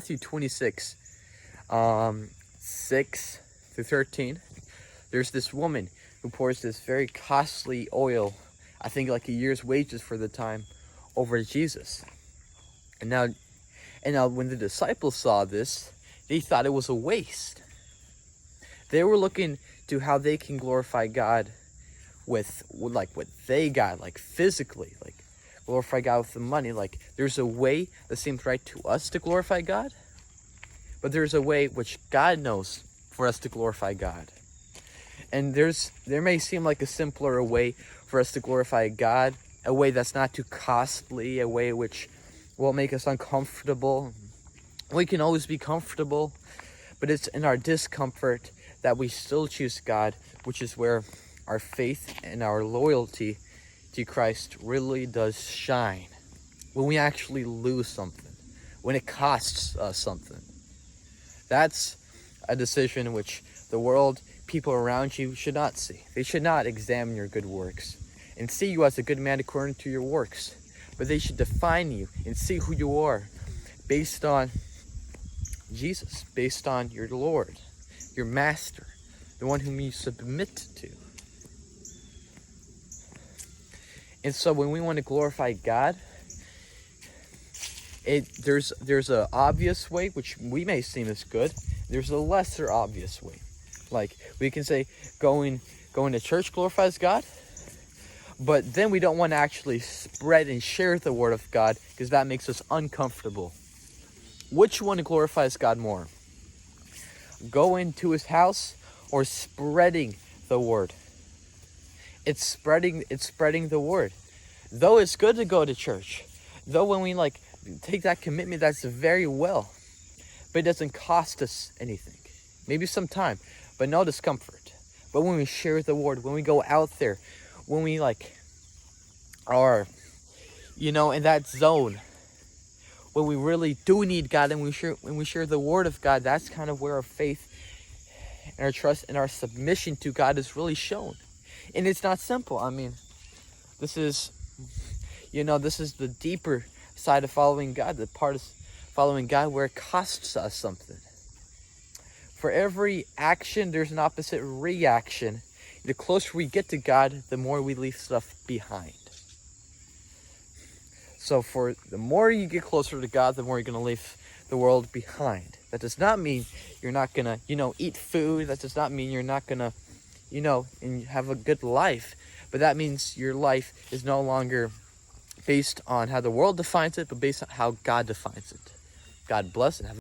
Matthew 26, 6 through 13, there's this woman who pours this very costly oil, I think like a year's wages for the time, over Jesus. And now when the disciples saw this, they thought it was a waste. They were looking to how they can glorify God with like what they got, like physically, like glorify God with the money. Like there's a way that seems right to us to glorify God, but there's a way which God knows for us to glorify God. And there may seem like a simpler way for us to glorify God, a way that's not too costly, a way which won't make us uncomfortable. We can always be comfortable, but it's in our discomfort that we still choose God, which is where our faith and our loyalty to Christ really does shine. When we actually lose something, when it costs us something. That's a decision which the world, people around you should not see. They should not examine your good works and see you as a good man according to your works. But they should define you and see who you are based on Jesus, based on your Lord, your Master, the one whom you submit to. And so when we want to glorify God, there's an obvious way, which we may seem as good. There's a lesser obvious way. Like we can say going to church glorifies God, but then we don't want to actually spread and share the word of God because that makes us uncomfortable. Which one glorifies God more? Going to his house or spreading the word? It's spreading the word. Though it's good to go to church, though when we take that commitment, that's very well, but it doesn't cost us anything. Maybe some time, but no discomfort. But when we share the word, when we go out there, when we are, in that zone, when we really do need God and when we share the word of God, that's kind of where our faith and our trust and our submission to God is really shown. And it's not simple. I mean, this is the deeper side of following God, the part of following God where it costs us something. For every action, there's an opposite reaction. The closer we get to God, the more we leave stuff behind. So for the more you get closer to God, the more you're going to leave the world behind. That does not mean you're not going to, eat food. That does not mean you're not going to, and have a good life. But that means your life is no longer based on how the world defines it, but based on how God defines it. God bless and have